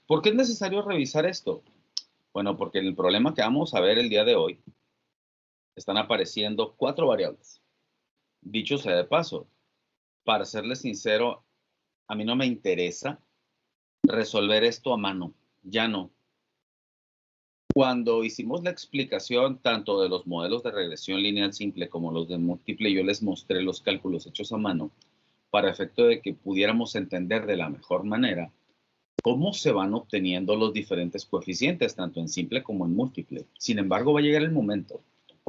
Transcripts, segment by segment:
¿Por qué es necesario revisar esto? Bueno, porque en el problema que vamos a ver el día de hoy están apareciendo 4 variables. Dicho sea de paso, para serles sincero, a mí no me interesa resolver esto a mano, ya no. Cuando hicimos la explicación tanto de los modelos de regresión lineal simple como los de múltiple, yo les mostré los cálculos hechos a mano para efecto de que pudiéramos entender de la mejor manera cómo se van obteniendo los diferentes coeficientes, tanto en simple como en múltiple. Sin embargo, va a llegar el momento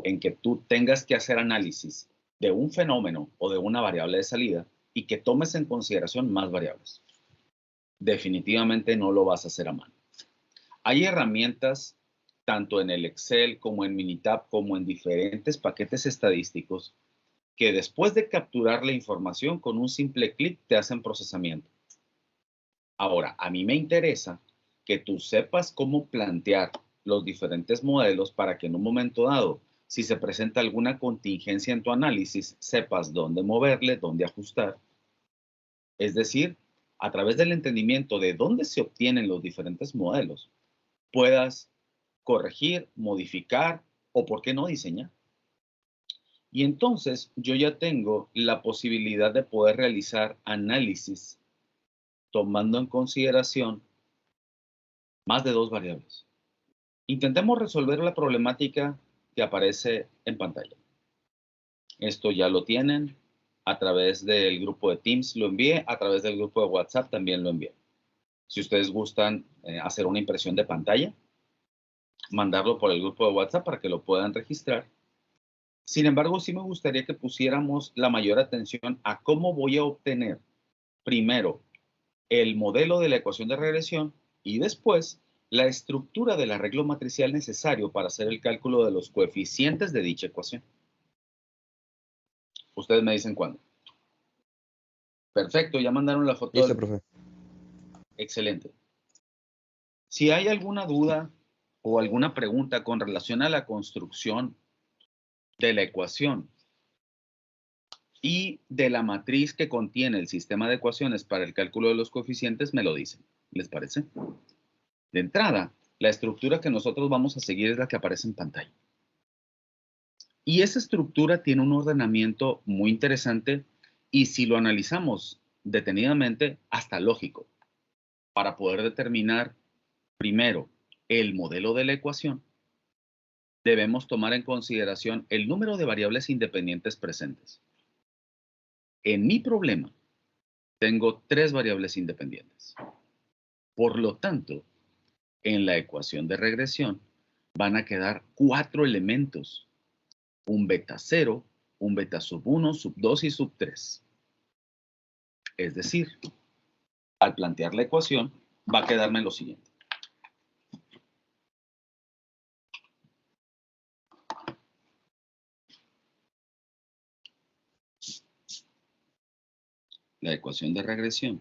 en que tú tengas que hacer análisis de un fenómeno o de una variable de salida y que tomes en consideración más variables. Definitivamente no lo vas a hacer a mano. Hay herramientas, tanto en el Excel como en Minitab, como en diferentes paquetes estadísticos, que después de capturar la información con un simple clic te hacen procesamiento. Ahora, a mí me interesa que tú sepas cómo plantear los diferentes modelos para que en un momento dado, si se presenta alguna contingencia en tu análisis, sepas dónde moverle, dónde ajustar. Es decir, a través del entendimiento de dónde se obtienen los diferentes modelos, puedas corregir, modificar o, por qué no, diseñar. Y entonces yo ya tengo la posibilidad de poder realizar análisis tomando en consideración más de 2 variables. Intentemos resolver la problemática que aparece en pantalla. Esto ya lo tienen a través del grupo de Teams, lo envié, a través del grupo de WhatsApp también lo envié. Si ustedes gustan hacer una impresión de pantalla, mandarlo por el grupo de WhatsApp para que lo puedan registrar. Sin embargo, sí me gustaría que pusiéramos la mayor atención a cómo voy a obtener primero el modelo de la ecuación de regresión y después la estructura del arreglo matricial necesario para hacer el cálculo de los coeficientes de dicha ecuación. Ustedes me dicen cuándo. Perfecto, ya mandaron la foto. Listo, profe. Excelente. Si hay alguna duda o alguna pregunta con relación a la construcción de la ecuación y de la matriz que contiene el sistema de ecuaciones para el cálculo de los coeficientes, me lo dicen. ¿Les parece? De entrada, la estructura que nosotros vamos a seguir es la que aparece en pantalla. Y esa estructura tiene un ordenamiento muy interesante y si lo analizamos detenidamente, hasta lógico, para poder determinar primero el modelo de la ecuación, debemos tomar en consideración el número de variables independientes presentes. En mi problema, tengo 3 variables independientes. Por lo tanto, en la ecuación de regresión van a quedar 4 elementos. Un beta 0, un beta sub 1, sub 2 y sub 3. Es decir, al plantear la ecuación, va a quedarme lo siguiente. La ecuación de regresión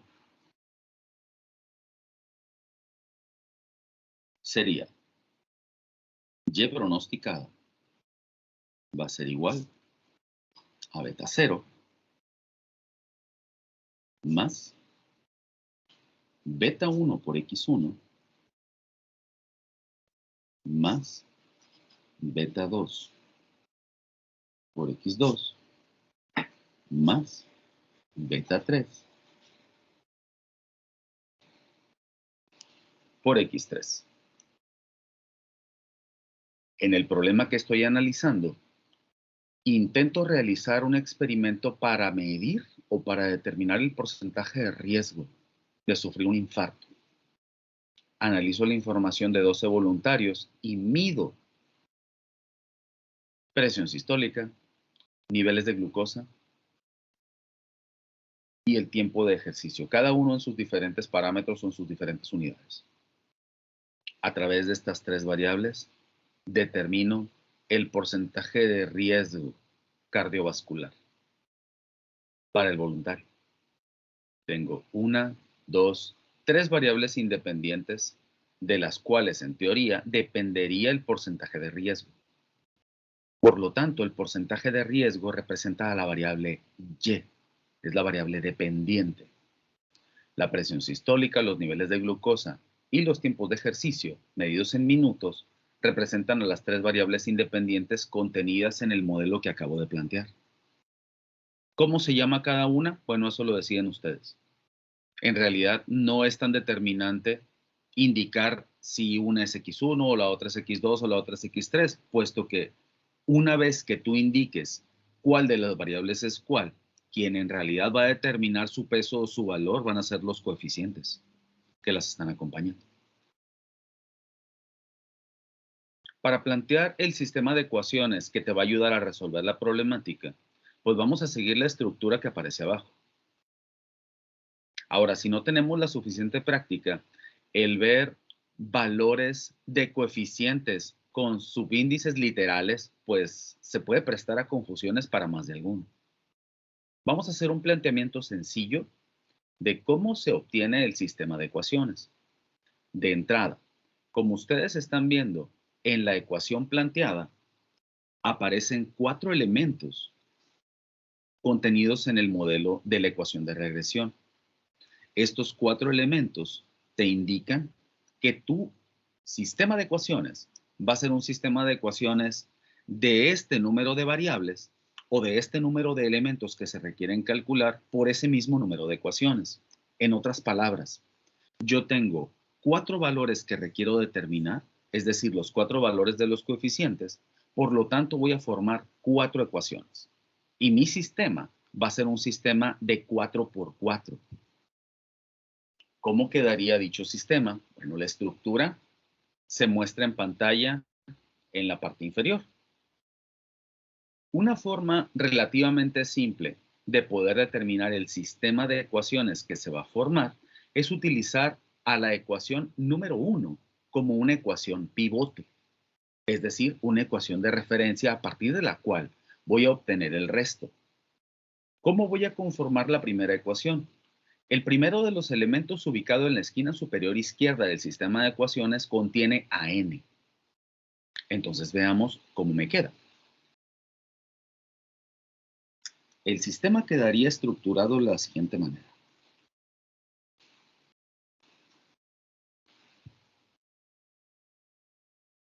sería y pronosticada va a ser igual a beta 0 más beta 1 por x1 más beta 2 por x2 más beta 3 por x3. En el problema que estoy analizando, intento realizar un experimento para medir o para determinar el porcentaje de riesgo de sufrir un infarto. Analizo la información de 12 voluntarios y mido presión sistólica, niveles de glucosa y el tiempo de ejercicio, cada uno en sus diferentes parámetros o en sus diferentes unidades. A través de estas 3 variables, determino el porcentaje de riesgo cardiovascular para el voluntario. Tengo 1, 2, 3 variables independientes de las cuales en teoría dependería el porcentaje de riesgo. Por lo tanto, el porcentaje de riesgo representa a la variable Y, es la variable dependiente. La presión sistólica, los niveles de glucosa y los tiempos de ejercicio, medidos en minutos, representan a las tres variables independientes contenidas en el modelo que acabo de plantear. ¿Cómo se llama cada una? Bueno, eso lo deciden ustedes. En realidad no es tan determinante indicar si una es X1 o la otra es X2 o la otra es X3, puesto que una vez que tú indiques cuál de las variables es cuál, quien en realidad va a determinar su peso o su valor van a ser los coeficientes que las están acompañando. Para plantear el sistema de ecuaciones que te va a ayudar a resolver la problemática, pues vamos a seguir la estructura que aparece abajo. Ahora, si no tenemos la suficiente práctica, el ver valores de coeficientes con subíndices literales, pues se puede prestar a confusiones para más de alguno. Vamos a hacer un planteamiento sencillo de cómo se obtiene el sistema de ecuaciones. De entrada, como ustedes están viendo en la ecuación planteada, aparecen 4 elementos contenidos en el modelo de la ecuación de regresión. Estos 4 elementos te indican que tu sistema de ecuaciones va a ser un sistema de ecuaciones de este número de variables o de este número de elementos que se requieren calcular por ese mismo número de ecuaciones. En otras palabras, yo tengo 4 valores que requiero determinar, es decir, los 4 valores de los coeficientes, por lo tanto voy a formar 4 ecuaciones. Y mi sistema va a ser un sistema de 4 por 4. ¿Cómo quedaría dicho sistema? Bueno, la estructura se muestra en pantalla en la parte inferior. Una forma relativamente simple de poder determinar el sistema de ecuaciones que se va a formar es utilizar a la ecuación número 1 como una ecuación pivote, es decir, una ecuación de referencia a partir de la cual voy a obtener el resto. ¿Cómo voy a conformar la primera ecuación? El primero de los elementos ubicado en la esquina superior izquierda del sistema de ecuaciones contiene a n. Entonces veamos cómo me queda. El sistema quedaría estructurado de la siguiente manera.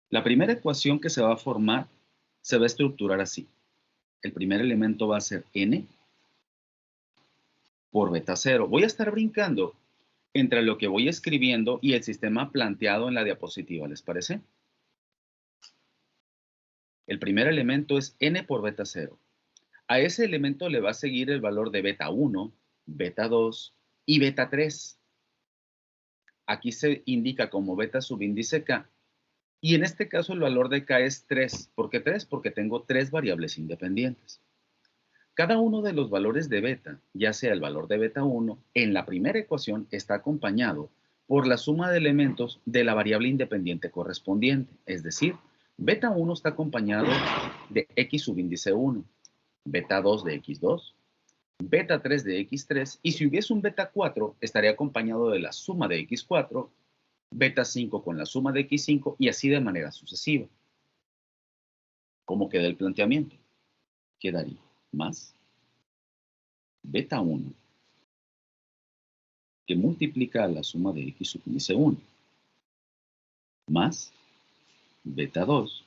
La primera ecuación que se va a formar se va a estructurar así. El primer elemento va a ser n por beta 0. Voy a estar brincando entre lo que voy escribiendo y el sistema planteado en la diapositiva, ¿les parece? El primer elemento es n por beta 0. A ese elemento le va a seguir el valor de beta 1, beta 2 y beta 3. Aquí se indica como beta subíndice k. Y en este caso el valor de k es 3. ¿Por qué 3? Porque tengo 3 variables independientes. Cada uno de los valores de beta, ya sea el valor de beta 1, en la primera ecuación está acompañado por la suma de elementos de la variable independiente correspondiente. Es decir, beta 1 está acompañado de x subíndice 1, beta 2 de x2, beta 3 de x3, y si hubiese un beta 4, estaría acompañado de la suma de x4, beta 5 con la suma de x5 y así de manera sucesiva. ¿Cómo queda el planteamiento? Quedaría más beta 1 que multiplica a la suma de x subíndice 1 más beta 2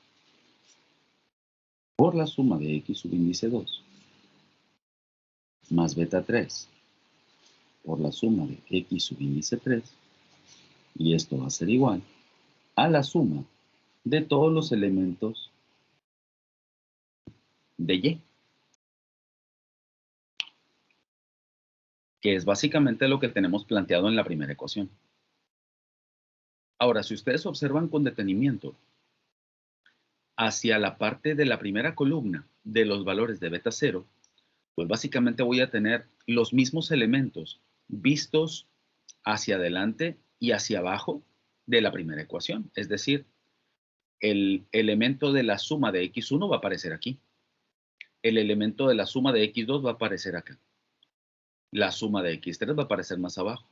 por la suma de x subíndice 2 más beta 3 por la suma de x subíndice 3, y esto va a ser igual a la suma de todos los elementos de y, que es básicamente lo que tenemos planteado en la primera ecuación. Ahora, si ustedes observan con detenimiento hacia la parte de la primera columna de los valores de beta 0, pues básicamente voy a tener los mismos elementos vistos hacia adelante y hacia abajo de la primera ecuación. Es decir, el elemento de la suma de x1 va a aparecer aquí. El elemento de la suma de x2 va a aparecer acá. La suma de x3 va a aparecer más abajo.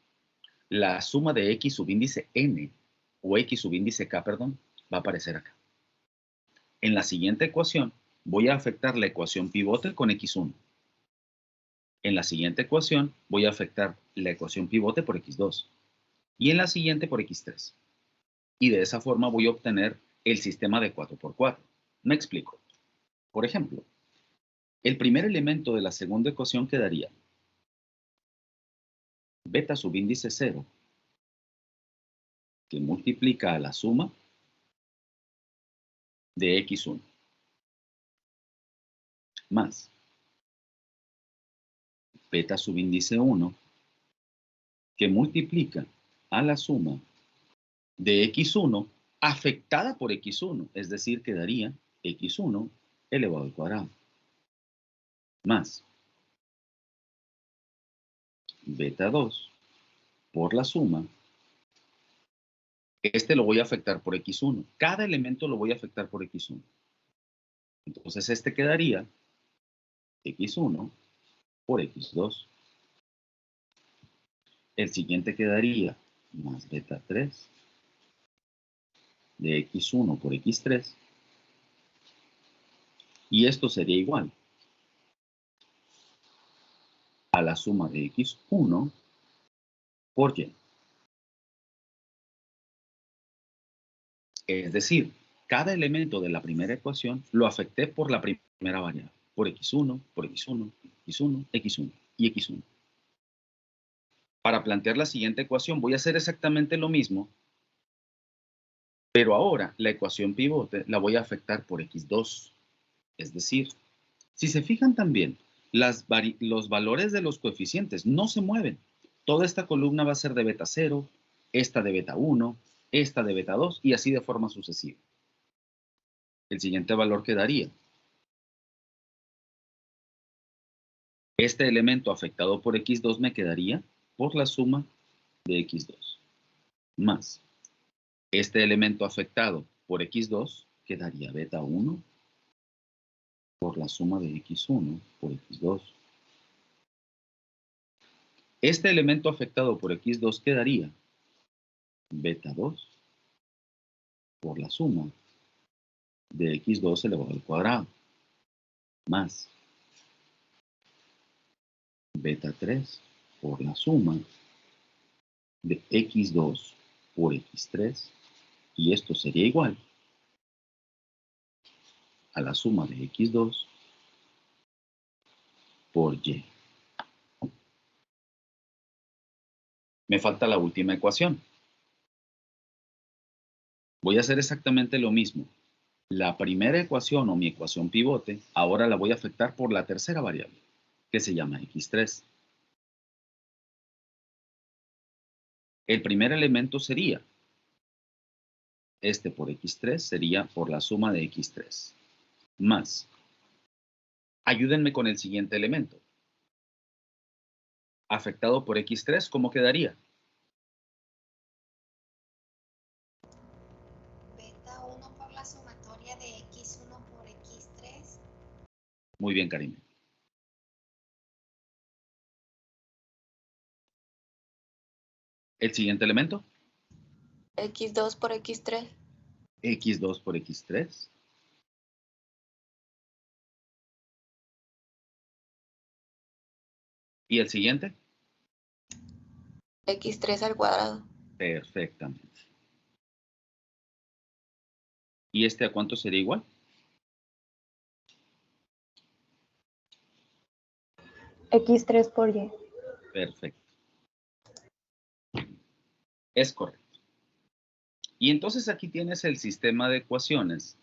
La suma de x subíndice n, o x subíndice k, perdón, va a aparecer acá. En la siguiente ecuación voy a afectar la ecuación pivote con x1. En la siguiente ecuación voy a afectar la ecuación pivote por x2. y en la siguiente por x3. Y de esa forma voy a obtener el sistema de 4×4. Me explico. Por ejemplo, el primer elemento de la segunda ecuación quedaría beta subíndice 0, que multiplica a la suma de x1, más beta subíndice 1, que multiplica a la suma de x1 afectada por x1, es decir, quedaría x1 elevado al cuadrado, más beta 2 por la suma. Este lo voy a afectar por x1. Cada elemento lo voy a afectar por x1. Entonces este quedaría x1 por x2. El siguiente quedaría más beta 3 de x1 por x3. Y esto sería igual a la suma de x1 por y. Es decir, cada elemento de la primera ecuación lo afecté por la primera variable. Por x1, por x1, x1, x1 y x1. Para plantear la siguiente ecuación voy a hacer exactamente lo mismo, pero ahora la ecuación pivote la voy a afectar por x2. Es decir, si se fijan también, los valores de los coeficientes no se mueven. Toda esta columna va a ser de beta 0, esta de beta 1, esta de beta 2 y así de forma sucesiva. El siguiente valor quedaría este elemento afectado por x2 me quedaría por la suma de x2, más este elemento afectado por x2 quedaría beta 1 por la suma de x1 por x2. Este elemento afectado por x2 quedaría beta 2 por la suma de x2 elevado al cuadrado, más beta 3 por la suma de x2 por x3, y esto sería igual a la suma de x2 por y. Me falta la última ecuación. Voy a hacer exactamente lo mismo. La primera ecuación o mi ecuación pivote, ahora la voy a afectar por la tercera variable, que se llama x3. El primer elemento sería, este por x3 sería por la suma de x3, más. Ayúdenme con el siguiente elemento. Afectado por x3, ¿cómo quedaría? Beta 1 por la sumatoria de x1 por x3. Muy bien, Karina. El siguiente elemento. x2 por x3. x2 por x3. ¿Y el siguiente? x3 al cuadrado. Perfectamente. ¿Y este a cuánto sería igual? x3 por y. Perfecto. Es correcto. Y entonces aquí tienes el sistema de ecuaciones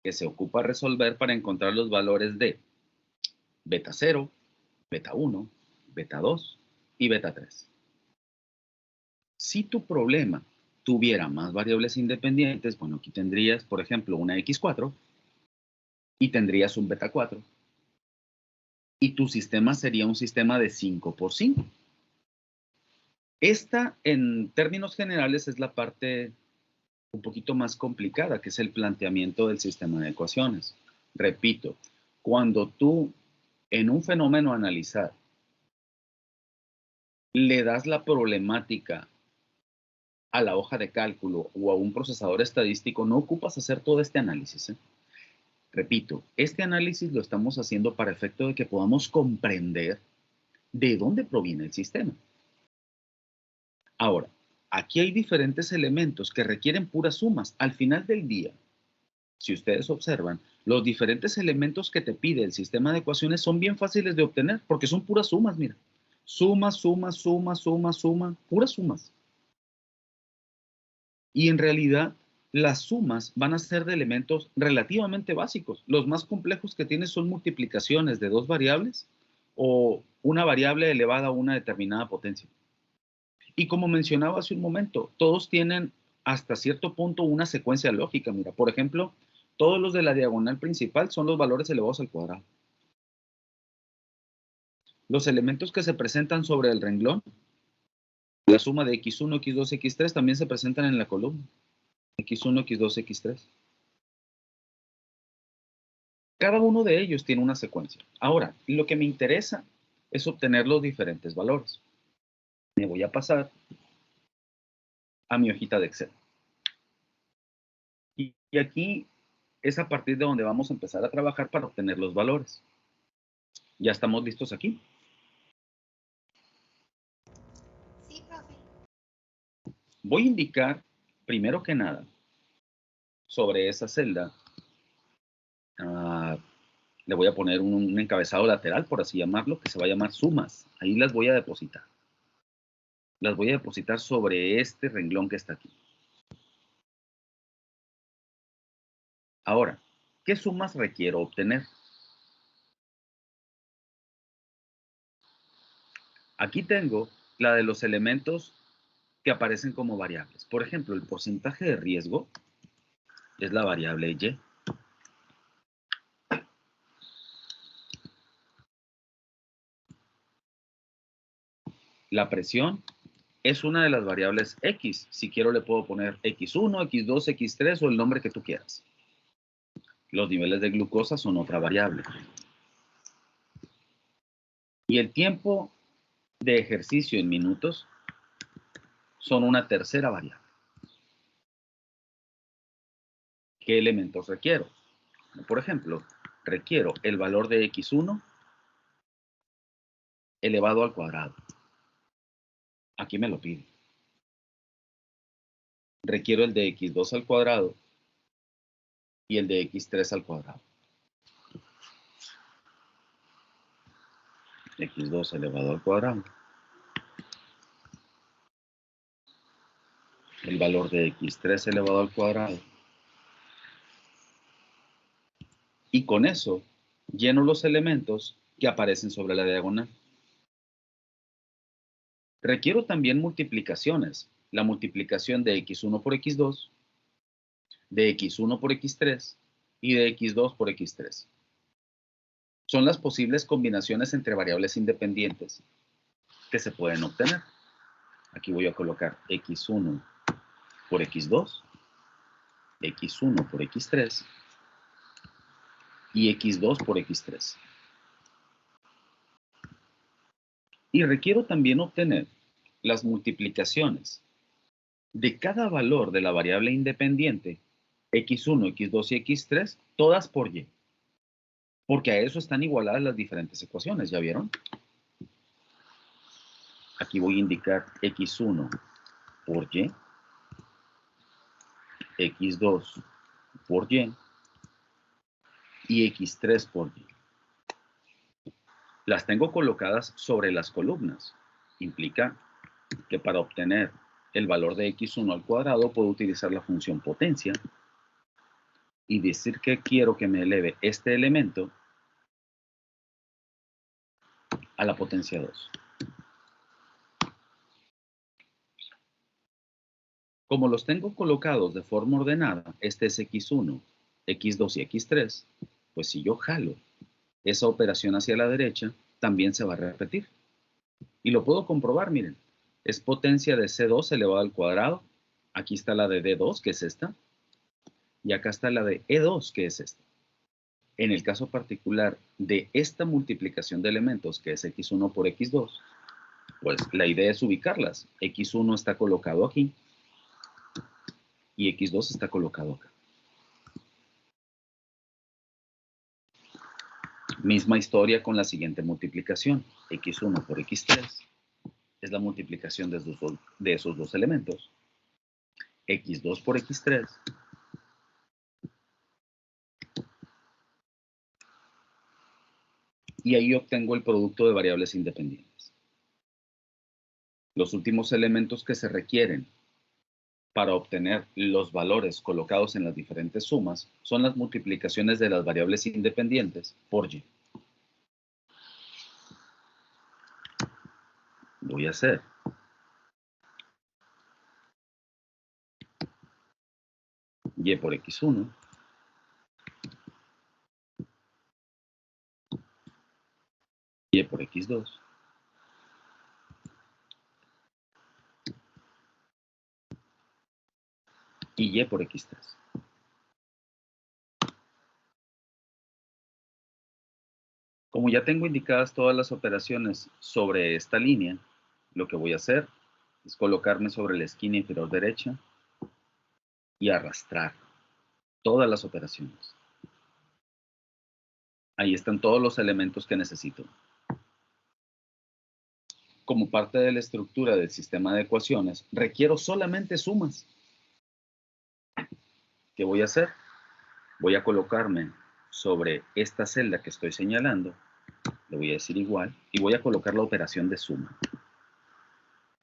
que se ocupa resolver para encontrar los valores de beta 0, beta 1, beta 2 y beta 3. Si tu problema tuviera más variables independientes, bueno, aquí tendrías, por ejemplo, una x4 y tendrías un beta 4. Y tu sistema sería un sistema de 5×5. Esta, en términos generales, es la parte un poquito más complicada, que es el planteamiento del sistema de ecuaciones. Repito, cuando tú en un fenómeno a analizar le das la problemática a la hoja de cálculo o a un procesador estadístico, no ocupas hacer todo este análisis, ¿eh? Repito, este análisis lo estamos haciendo para efecto de que podamos comprender de dónde proviene el sistema. Ahora, aquí hay diferentes elementos que requieren puras sumas. Al final del día, si ustedes observan, los diferentes elementos que te pide el sistema de ecuaciones son bien fáciles de obtener porque son puras sumas, mira. Suma, suma, suma, suma, suma, puras sumas. Y en realidad, las sumas van a ser de elementos relativamente básicos. Los más complejos que tienes son multiplicaciones de dos variables o una variable elevada a una determinada potencia. Y como mencionaba hace un momento, todos tienen hasta cierto punto una secuencia lógica. Mira, por ejemplo, todos los de la diagonal principal son los valores elevados al cuadrado. Los elementos que se presentan sobre el renglón, la suma de x1, x2, x3, también se presentan en la columna. x1, x2, x3. Cada uno de ellos tiene una secuencia. Ahora, lo que me interesa es obtener los diferentes valores. Me voy a pasar a mi hojita de Excel. Y aquí es a partir de donde vamos a empezar a trabajar para obtener los valores. ¿Ya estamos listos aquí? Sí, profe. Voy a indicar, primero que nada, sobre esa celda, le voy a poner un encabezado lateral, por así llamarlo, que se va a llamar sumas. Ahí las voy a depositar. Las voy a depositar sobre este renglón que está aquí. Ahora, ¿qué sumas requiero obtener? Aquí tengo la de los elementos que aparecen como variables. Por ejemplo, el porcentaje de riesgo es la variable Y. La presión es una de las variables X. Si quiero le puedo poner X1, X2, X3 o el nombre que tú quieras. Los niveles de glucosa son otra variable. Y el tiempo de ejercicio en minutos son una tercera variable. ¿Qué elementos requiero? Por ejemplo, requiero el valor de X1 elevado al cuadrado. Aquí me lo pide. Requiero el de X2 al cuadrado y el de X3 al cuadrado. X2 elevado al cuadrado. El valor de X3 elevado al cuadrado. Y con eso lleno los elementos que aparecen sobre la diagonal. Requiero también multiplicaciones. La multiplicación de X1 por X2, de X1 por X3 y de X2 por X3. Son las posibles combinaciones entre variables independientes que se pueden obtener. Aquí voy a colocar X1 por X2, X1 por X3 y X2 por X3. Y requiero también obtener las multiplicaciones de cada valor de la variable independiente, X1, X2 y X3, todas por Y. Porque a eso están igualadas las diferentes ecuaciones, ¿ya vieron? Aquí voy a indicar X1 por Y, X2 por Y y X3 por Y. Las tengo colocadas sobre las columnas. Implica que para obtener el valor de X1 al cuadrado puedo utilizar la función potencia y decir que quiero que me eleve este elemento a la potencia 2. Como los tengo colocados de forma ordenada, este es X1, X2 y X3, pues si yo jalo esa operación hacia la derecha, también se va a repetir. Y lo puedo comprobar, miren. Es potencia de C2 elevado al cuadrado. Aquí está la de D2, que es esta. Y acá está la de E2, que es esta. En el caso particular de esta multiplicación de elementos, que es X1 por X2, pues la idea es ubicarlas. X1 está colocado aquí y X2 está colocado acá. Misma historia con la siguiente multiplicación. X1 por X3 es la multiplicación de esos dos elementos. X2 por X3 y ahí obtengo el producto de variables independientes. Los últimos elementos que se requieren para obtener los valores colocados en las diferentes sumas son las multiplicaciones de las variables independientes por y. Voy a hacer y por x1 y por x2 y y por x3. Como ya tengo indicadas todas las operaciones sobre esta línea, lo que voy a hacer es colocarme sobre la esquina inferior derecha y arrastrar todas las operaciones. Ahí están todos los elementos que necesito. Como parte de la estructura del sistema de ecuaciones, requiero solamente sumas. ¿Qué voy a hacer? Voy a colocarme sobre esta celda que estoy señalando, le voy a decir igual, y voy a colocar la operación de suma.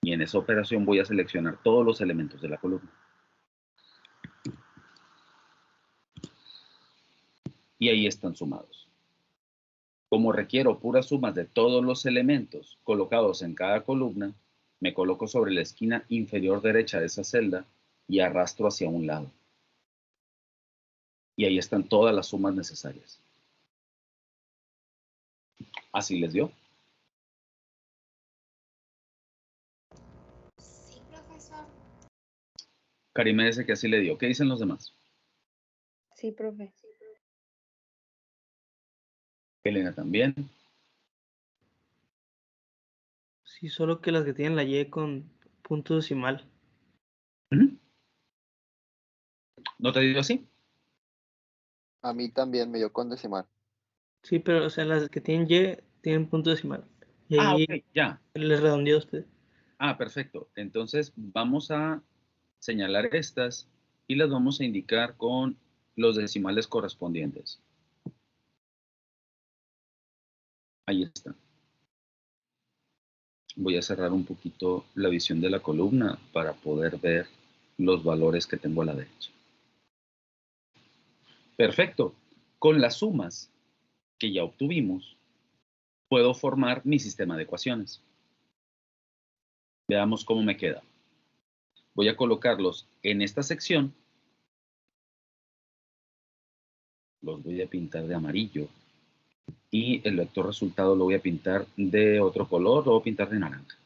Y en esa operación voy a seleccionar todos los elementos de la columna. Y ahí están sumados. Como requiero puras sumas de todos los elementos colocados en cada columna, me coloco sobre la esquina inferior derecha de esa celda y arrastro hacia un lado. Y ahí están todas las sumas necesarias. ¿Así les dio? Sí, profesor. Karime dice que así le dio. ¿Qué dicen los demás? Sí, profe. Elena también. Sí, solo que las que tienen la Y con punto decimal. ¿No te dio así? A mí también me dio con decimal. Sí, pero o sea, las que tienen Y tienen punto decimal. Y ahí Ok, ya. les redondeó a usted. Perfecto. Entonces vamos a señalar estas y las vamos a indicar con los decimales correspondientes. Ahí está. Voy a cerrar un poquito la visión de la columna para poder ver los valores que tengo a la derecha. Perfecto. Con las sumas que ya obtuvimos, puedo formar mi sistema de ecuaciones. Veamos cómo me queda. Voy a colocarlos en esta sección. Los voy a pintar de amarillo. Y el vector resultado lo voy a pintar de otro color, lo voy a pintar de naranja.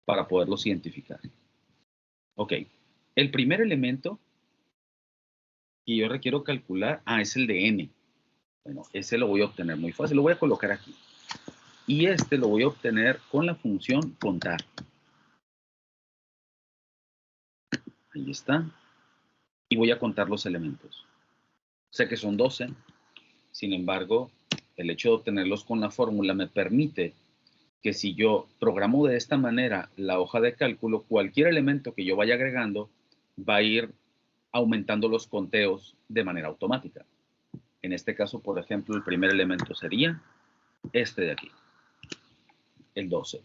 Para poderlos identificar. Ok. El primer elemento que yo requiero calcular, es el de n. Bueno, ese lo voy a obtener muy fácil. Lo voy a colocar aquí. Y este lo voy a obtener con la función contar. Ahí está. Y voy a contar los elementos. Sé que son 12. Sin embargo, el hecho de obtenerlos con la fórmula me permite que si yo programo de esta manera la hoja de cálculo, cualquier elemento que yo vaya agregando va a ir aumentando los conteos de manera automática. En este caso, por ejemplo, el primer elemento sería este de aquí, el 12.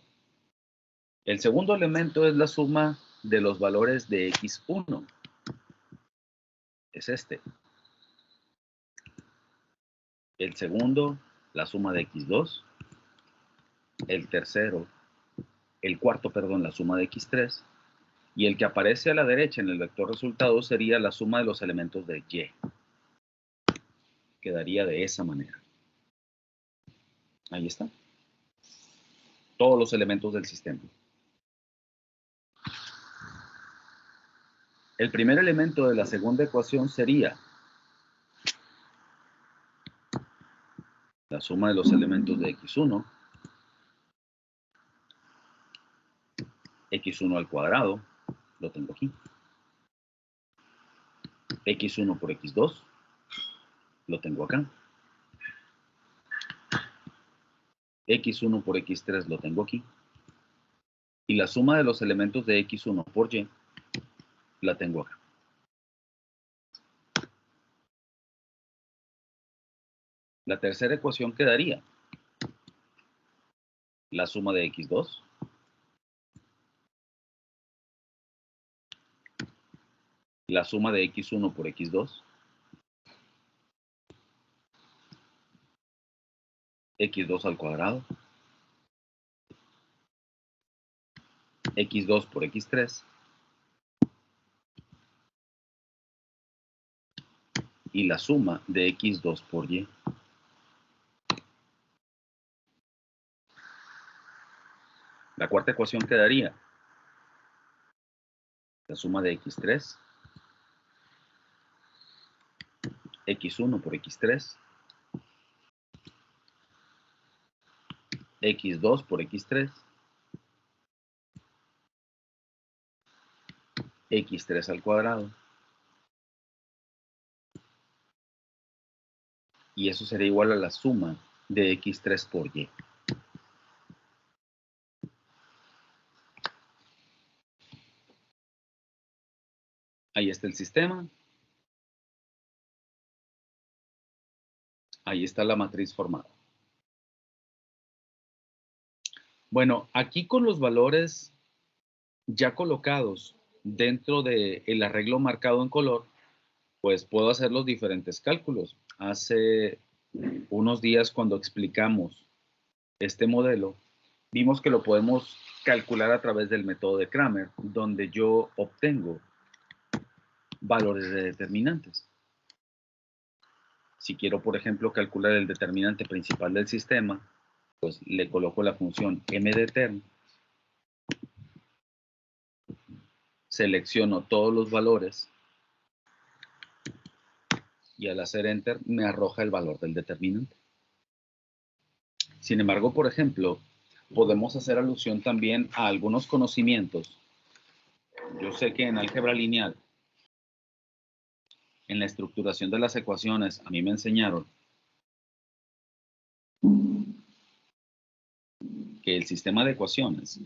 El segundo elemento es la suma de los valores de x1. Es este. El segundo, la suma de x2. El tercero, el cuarto, perdón, la suma de x3. Y el que aparece a la derecha en el vector resultado sería la suma de los elementos de y. Quedaría de esa manera. Ahí está. Todos los elementos del sistema. El primer elemento de la segunda ecuación sería la suma de los elementos de x1, x1 al cuadrado, lo tengo aquí, x1 por x2, lo tengo acá, x1 por x3 lo tengo aquí, Y la suma de los elementos de X1 por Y la tengo acá. La tercera ecuación quedaría la suma de X2 la suma de X1 por X2 X2 al cuadrado X2 por X3 y la suma de X2 por Y. La cuarta ecuación quedaría la suma de X3, X1 por X3, X2 por X3, X3 al cuadrado. Y eso sería igual a la suma de X3 por Y. Ahí está el sistema. Ahí está la matriz formada. Bueno, aquí con los valores ya colocados dentro del arreglo marcado en color, pues puedo hacer los diferentes cálculos. Hace unos días cuando explicamos este modelo, vimos que lo podemos calcular a través del método de Cramer, donde yo obtengo valores de determinantes. Si quiero, por ejemplo, calcular el determinante principal del sistema, pues le coloco la función mdeterm, selecciono todos los valores y al hacer enter me arroja el valor del determinante. Sin embargo, por ejemplo, podemos hacer alusión también a algunos conocimientos. Yo sé que en álgebra lineal, en la estructuración de las ecuaciones, a mí me enseñaron que el sistema de ecuaciones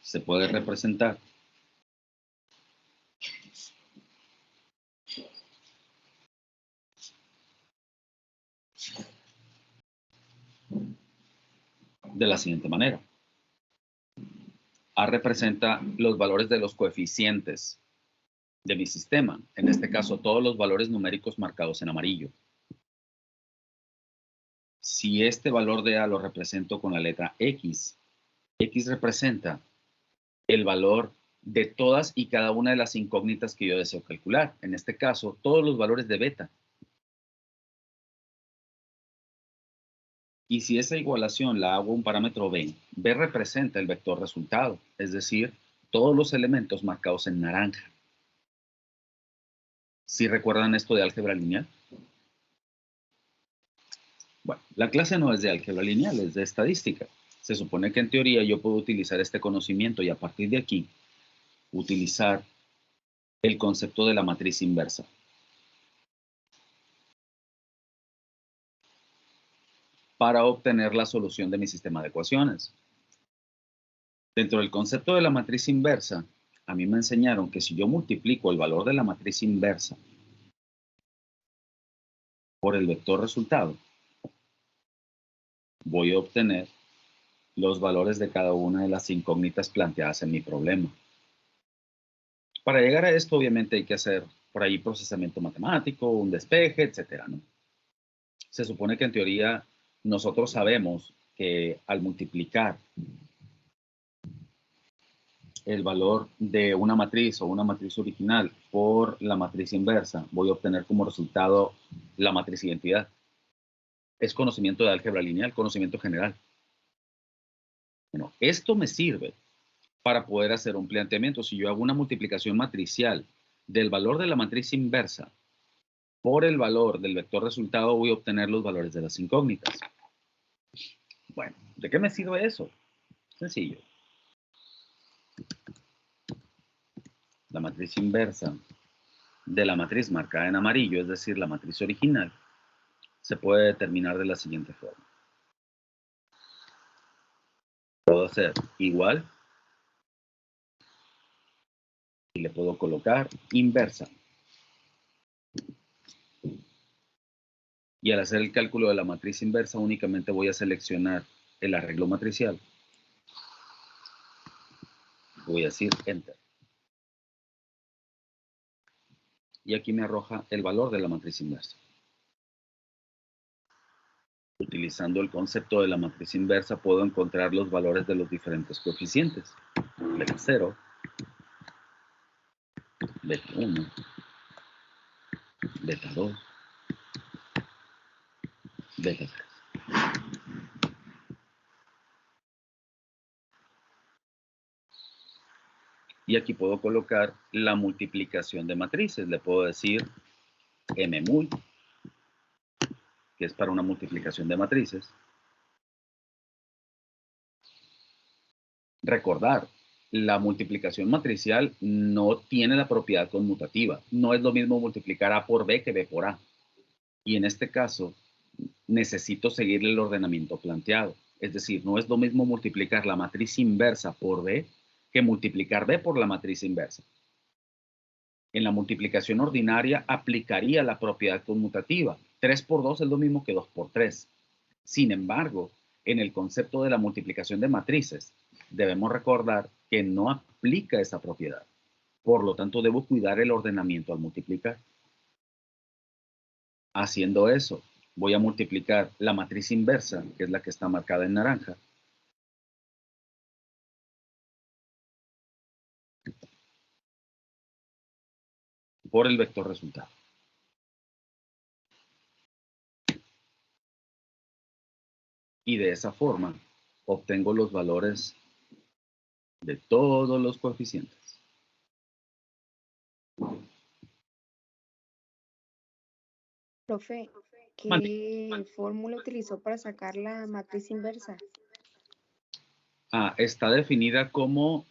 se puede representar de la siguiente manera. A representa los valores de los coeficientes de mi sistema. En este caso, todos los valores numéricos marcados en amarillo. Si este valor de A lo represento con la letra X, X representa el valor de todas y cada una de las incógnitas que yo deseo calcular. En este caso, todos los valores de beta. Y si esa igualación la hago un parámetro B, B representa el vector resultado, es decir, todos los elementos marcados en naranja. ¿Sí recuerdan esto de álgebra lineal? Bueno, la clase no es de álgebra lineal, es de estadística. Se supone que en teoría yo puedo utilizar este conocimiento y a partir de aquí utilizar el concepto de la matriz inversa. Para obtener la solución de mi sistema de ecuaciones. Dentro del concepto de la matriz inversa, a mí me enseñaron que si yo multiplico el valor de la matriz inversa por el vector resultado, voy a obtener los valores de cada una de las incógnitas planteadas en mi problema. Para llegar a esto, obviamente hay que hacer por ahí procesamiento matemático, un despeje, etcétera, ¿no? Se supone que en teoría nosotros sabemos que al multiplicar el valor de una matriz o una matriz original por la matriz inversa, voy a obtener como resultado la matriz identidad. Es conocimiento de álgebra lineal, conocimiento general. Bueno, esto me sirve para poder hacer un planteamiento. Si yo hago una multiplicación matricial del valor de la matriz inversa por el valor del vector resultado, voy a obtener los valores de las incógnitas. Bueno, ¿de qué me sirve eso? Sencillo. La matriz inversa de la matriz marcada en amarillo, es decir, la matriz original, se puede determinar de la siguiente forma. Puedo hacer igual y le puedo colocar inversa. Y al hacer el cálculo de la matriz inversa únicamente voy a seleccionar el arreglo matricial. Voy a decir Enter. Y aquí me arroja el valor de la matriz inversa. Utilizando el concepto de la matriz inversa puedo encontrar los valores de los diferentes coeficientes. Beta 0, beta 1, beta 2, beta 3. Y aquí puedo colocar la multiplicación de matrices. Le puedo decir mmul, que es para una multiplicación de matrices. Recordar, la multiplicación matricial no tiene la propiedad conmutativa. No es lo mismo multiplicar A por B que B por A. Y en este caso, necesito seguir el ordenamiento planteado. Es decir, no es lo mismo multiplicar la matriz inversa por B que multiplicar B por la matriz inversa. En la multiplicación ordinaria aplicaría la propiedad conmutativa. 3 por 2 es lo mismo que 2 por 3. Sin embargo, en el concepto de la multiplicación de matrices, debemos recordar que no aplica esa propiedad. Por lo tanto, debo cuidar el ordenamiento al multiplicar. Haciendo eso, voy a multiplicar la matriz inversa, que es la que está marcada en naranja, por el vector resultado. Y de esa forma obtengo los valores de todos los coeficientes. Profe, Mande. ¿qué fórmula utilizó para sacar la matriz inversa? Está definida como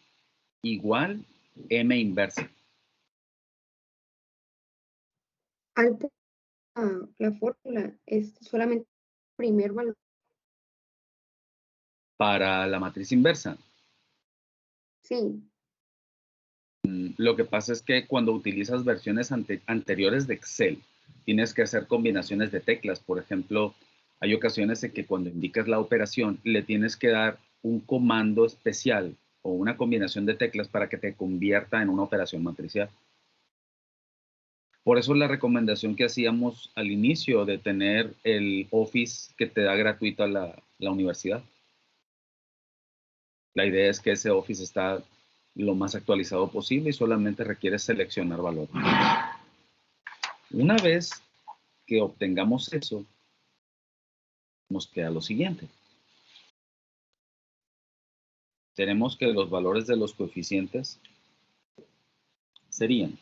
igual M inversa. Antes, la fórmula es solamente el primer valor. Para la matriz inversa, Sí, lo que pasa es que cuando utilizas versiones anteriores de Excel, tienes que hacer combinaciones de teclas. Por ejemplo, hay ocasiones en que cuando indicas la operación, le tienes que dar un comando especial o una combinación de teclas para que te convierta en una operación matricial. Por eso la recomendación que hacíamos al inicio de tener el Office que te da gratuito a la universidad. La idea es que ese Office está lo más actualizado posible y solamente requiere seleccionar valor. Una vez que obtengamos eso, nos queda lo siguiente. Tenemos que los valores de los coeficientes serían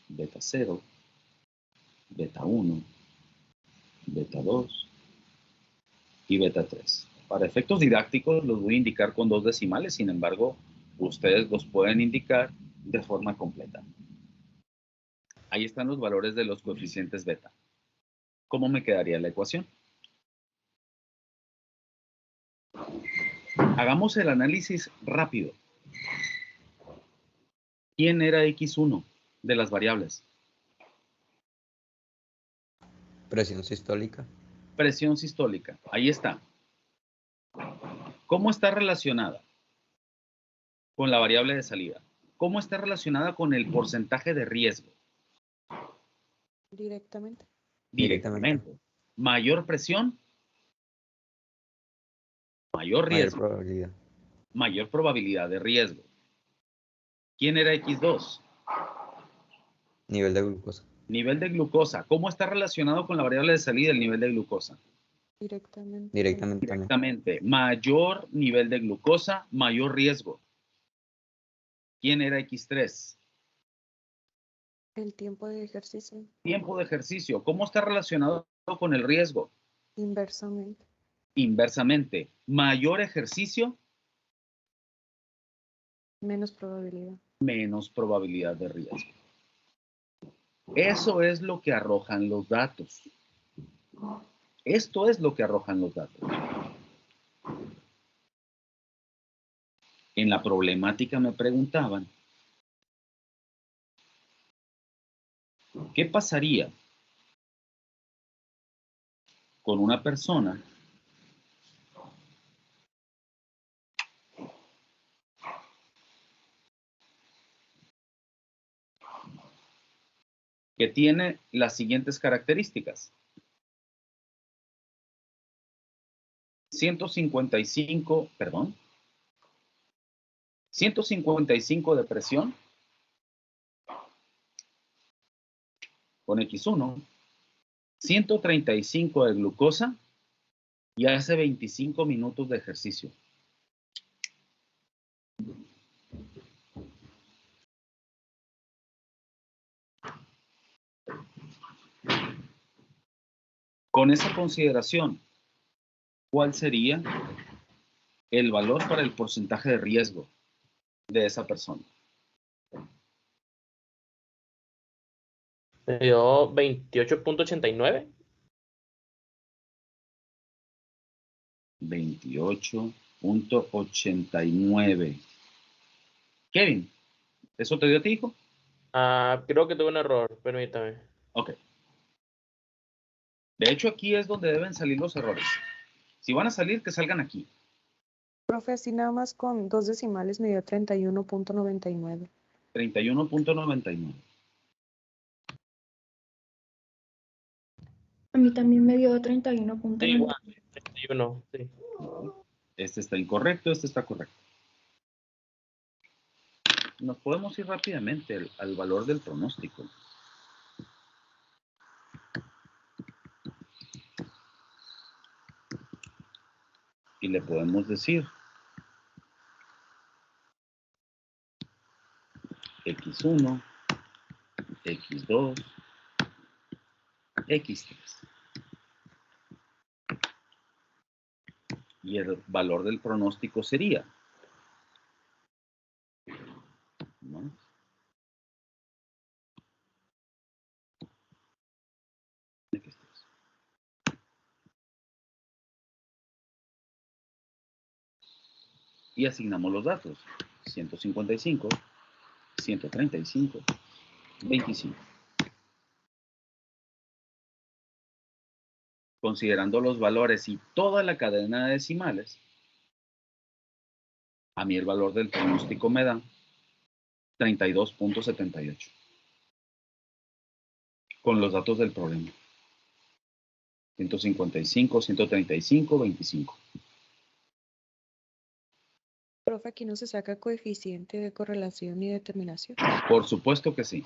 beta 0, beta 1, beta 2 y beta 3. Para efectos didácticos los voy a indicar con 2 decimales, sin embargo, ustedes los pueden indicar de forma completa. Ahí están los valores de los coeficientes beta. ¿Cómo me quedaría la ecuación? Hagamos el análisis rápido. ¿Quién era X1 de las variables? Presión sistólica. Presión sistólica. Ahí está. ¿Cómo está relacionada con la variable de salida? ¿Cómo está relacionada con el porcentaje de riesgo? Directamente. Directamente. Mayor presión, mayor riesgo. Mayor probabilidad. Mayor probabilidad de riesgo. ¿Quién era X2? Nivel de glucosa. Nivel de glucosa. ¿Cómo está relacionado con la variable de salida el nivel de glucosa? Directamente. Directamente. Directamente. Mayor nivel de glucosa, mayor riesgo. ¿Quién era X3? El tiempo de ejercicio. Tiempo de ejercicio. ¿Cómo está relacionado con el riesgo? Inversamente. Inversamente. Mayor ejercicio, Menos probabilidad. menos probabilidad de riesgo. Eso es lo que arrojan los datos. Esto es lo que arrojan los datos. En la problemática me preguntaban, ¿qué pasaría con una persona que tiene las siguientes características? 155 de presión con X1, 135 de glucosa y hace 25 minutos de ejercicio. Con esa consideración, ¿cuál sería el valor para el porcentaje de riesgo de esa persona? Me dio 28.89. 28.89. Kevin, ¿eso te dio a ti, hijo? Creo que tuve un error, permítame. Ok. De hecho, aquí es donde deben salir los errores. Si van a salir, que salgan aquí. Profe, así nada más con 2 decimales me dio 31.99. 31.99. A mí también me dio 31.9. Sí, igual, 31, sí. Este está incorrecto, este está correcto. Nos podemos ir rápidamente al valor del pronóstico. Y le podemos decir X1, X2, X3. Y el valor del pronóstico sería, ¿no? X3. Y asignamos los datos. 155, 135, 25. Considerando los valores y toda la cadena de decimales, a mí el valor del pronóstico me da 32.78. Con los datos del problema. 155, 135, 25. Profe, aquí no se saca coeficiente de correlación y determinación. Por supuesto que sí.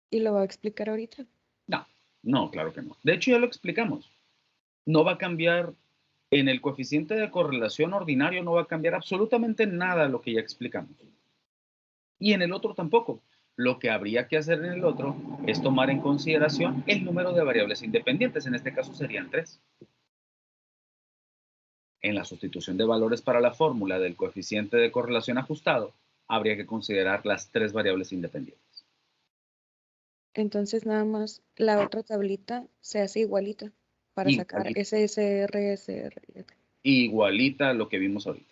¿Y lo va a explicar ahorita? No, claro que no. De hecho, ya lo explicamos. No va a cambiar en el coeficiente de correlación ordinario, no va a cambiar absolutamente nada lo que ya explicamos. Y en el otro tampoco. Lo que habría que hacer en el otro es tomar en consideración el número de variables independientes. En este caso serían 3. En la sustitución de valores para la fórmula del coeficiente de correlación ajustado, habría que considerar las 3 variables independientes. Entonces nada más la otra tablita se hace igualita para sacar Igualita. SSR, SR. Igualita a lo que vimos ahorita.